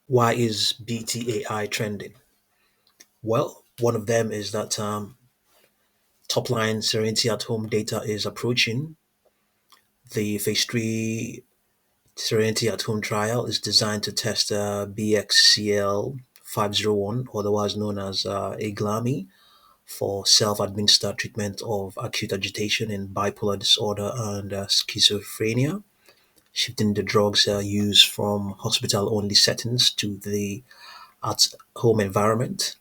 Why is BTAI trending? Well, one of them is that Topline Serenity At-Home data is approaching. The phase 3 Serenity At-Home trial is designed to test BXCL 501, otherwise known as Igalmi, for self-administered treatment of acute agitation in bipolar disorder and schizophrenia, shifting the drugs used from hospital-only settings to the at-home environment.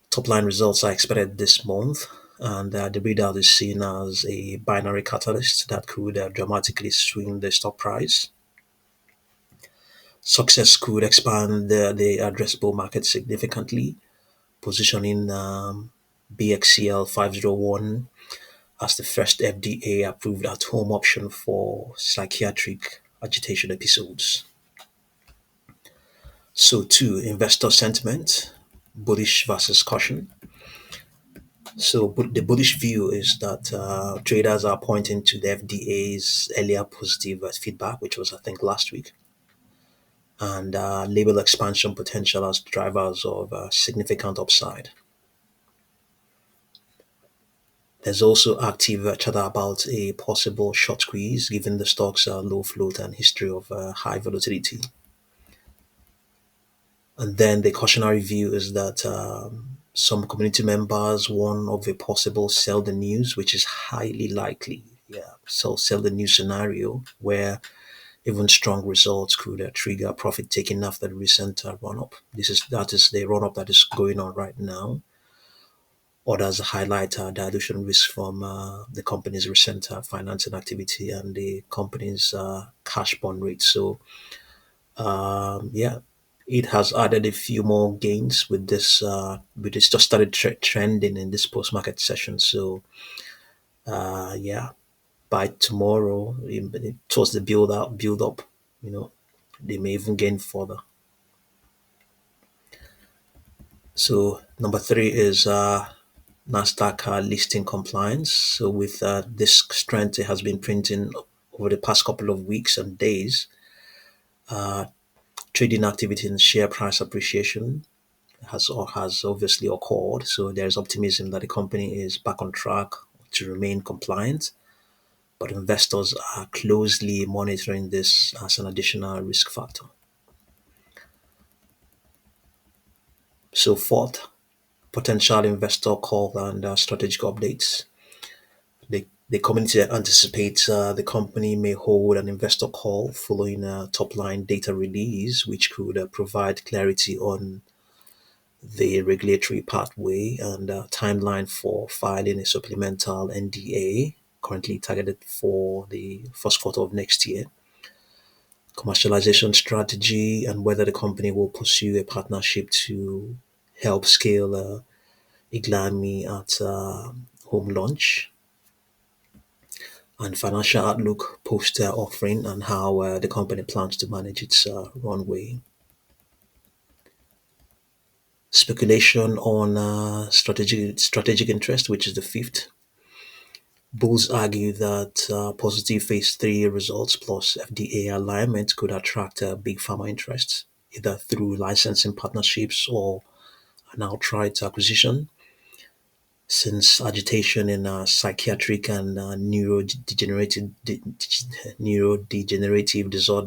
Top-line results are expected this month, and the readout is seen as a binary catalyst that could dramatically swing the stock price. Success could expand the addressable market significantly, positioning BXCL 501 as the first FDA-approved at-home option for psychiatric agitation episodes. So, two, investor sentiment, bullish versus caution. So the bullish view is that traders are pointing to the FDA's earlier positive feedback, which was I think last week, and label expansion potential as drivers of significant upside. There's also active chatter about a possible short squeeze given the stock's low float and history of high volatility. And then the cautionary view is that some community members warn of a possible sell the news, which is highly likely. Yeah, so sell the news scenario where even strong results could trigger profit taking after the recent run up. That is the run up that is going on right now. Others highlight dilution risk from the company's recent financing activity and the company's cash burn rate. So yeah, it has added a few more gains with this. With this just started trending in this post market session. So yeah, by tomorrow, towards the build up, you know, they may even gain further. So number three is Nasdaq listing compliance. So with this strength, it has been printing over the past couple of weeks and days. Uh, Trading activity and share price appreciation has obviously occurred. So there's optimism that the company is back on track to remain compliant, but investors are closely monitoring this as an additional risk factor. So fourth, potential investor call and strategic updates. The community anticipates the company may hold an investor call following a top-line data release, which could provide clarity on the regulatory pathway and timeline for filing a supplemental NDA, currently targeted for the first quarter of next year, commercialization strategy, and whether the company will pursue a partnership to help scale Iglami at home launch, and financial outlook post offering and how the company plans to manage its runway. Speculation on strategic interest, which is the fifth. Bulls argue that positive phase 3 results plus FDA alignment could attract big pharma interests, either through licensing partnerships or an outright acquisition, since agitation in psychiatric and neurodegenerative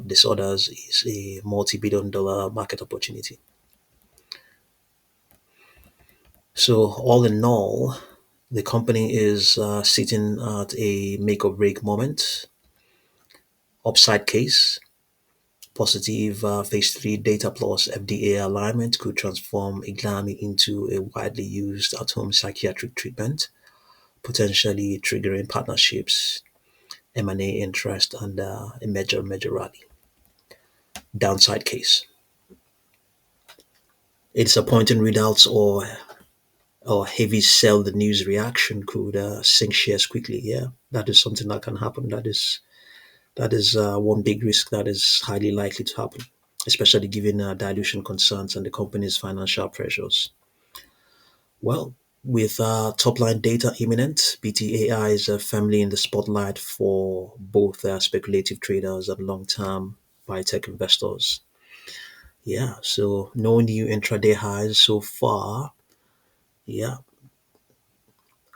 disorders is a multi-billion-dollar market opportunity. So, all in all, the company is sitting at a make or break moment. Upside case: positive phase 3 data plus FDA alignment could transform Iglami into a widely used at home psychiatric treatment, potentially triggering partnerships, M&A interest, and a major rally. Downside case: a disappointing readouts or heavy sell the news reaction could sink shares quickly. Yeah, that is something that can happen. That is one big risk that is highly likely to happen, especially given dilution concerns and the company's financial pressures. Well, with top line data imminent, BTAI is firmly in the spotlight for both speculative traders and long term biotech investors. Yeah, so no new intraday highs so far. Yeah,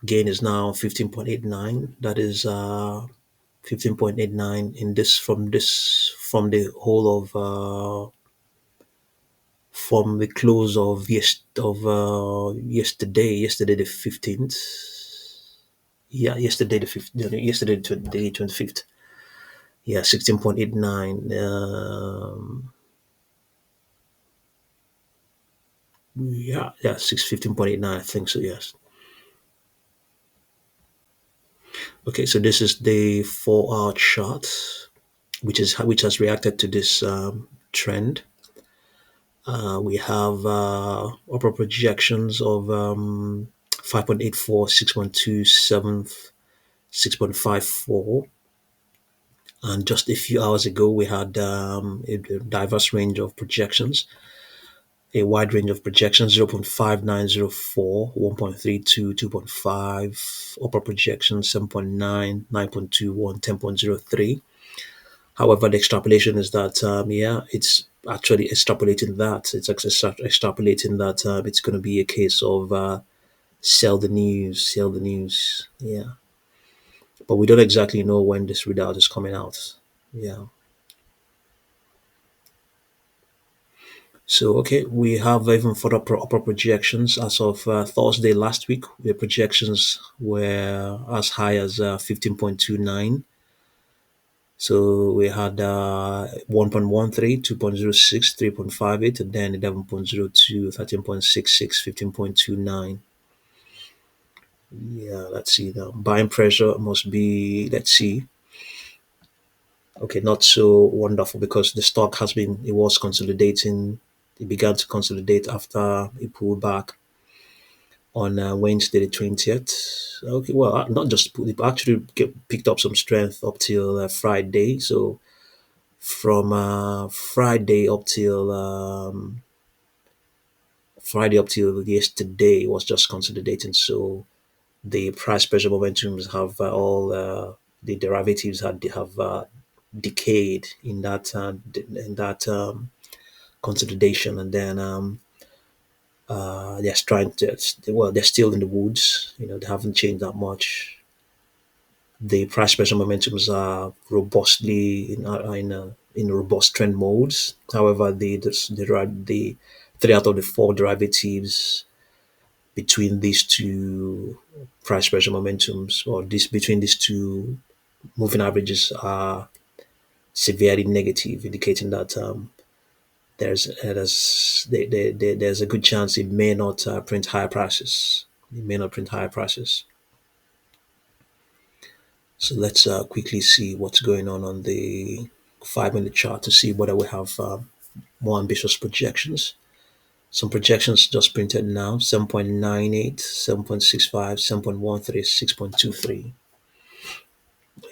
gain is now 15.89. That is 15.89 in from the whole of from the close of yesterday the 15th. Yeah, yesterday the 15th, yesterday the 25th. Yeah, 16.89. Yeah, 15.89, I think so, yes. Okay, so this is the 4-hour chart, which has reacted to this trend. We have upper projections of 5.84, 6.54. And just a few hours ago, we had a diverse range of projections, a wide range of projections: 0.5904, 1.32, 2.5, upper projections 7.9, 9.21, 10.03. However, the extrapolation is that, yeah, it's actually extrapolating that. It's extrapolating that it's going to be a case of sell the news, sell the news. Yeah. But we don't exactly know when this readout is coming out. Yeah. So, okay, we have even further upper projections as of Thursday last week. The projections were as high as 15.29. So we had 1.13, 2.06, 3.58, and then 11.02, 13.66, 15.29. Yeah, let's see now. Buying pressure must be, let's see. Okay, not so wonderful because the stock it was consolidating. It began to consolidate after it pulled back on Wednesday the 20th. Okay, well, not just it actually picked up some strength up till Friday. So from Friday up till yesterday, it was just consolidating. So the price pressure momentums have all the derivatives have decayed in that consolidation, and then they're trying to, well, they're still in the woods. They haven't changed that much. The price pressure momentums are robustly in robust trend modes. However, the three out of the four derivatives between these two price pressure momentums, or this between these two moving averages, are severely negative, indicating that there's a good chance it may not print higher prices. It may not print higher prices. So let's quickly see what's going on the 5-minute chart to see whether we have more ambitious projections. Some projections just printed now: 7.98, 7.65, 7.13, 6.23.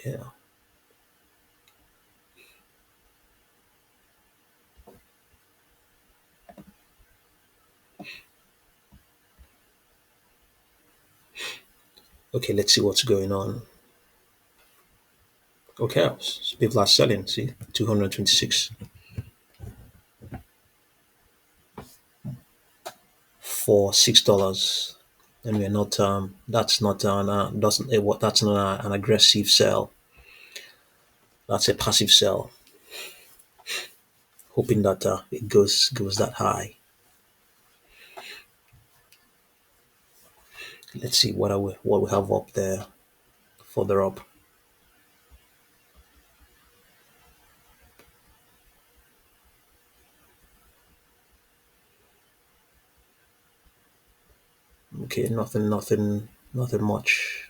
Yeah. Okay, let's see what's going on. Okay, so people are selling. See, 226 for $6, and we're not. That's not an doesn't what that's not an aggressive sell. That's a passive sell, hoping that it goes that high. Let's see what we have up there further up. Okay, nothing much.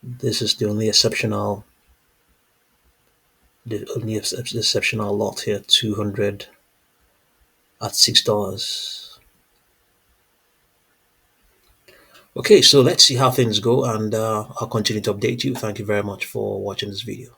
This is the only exceptional lot here. 200 at $6. Okay, so let's see how things go, and I'll continue to update you. Thank you very much for watching this video.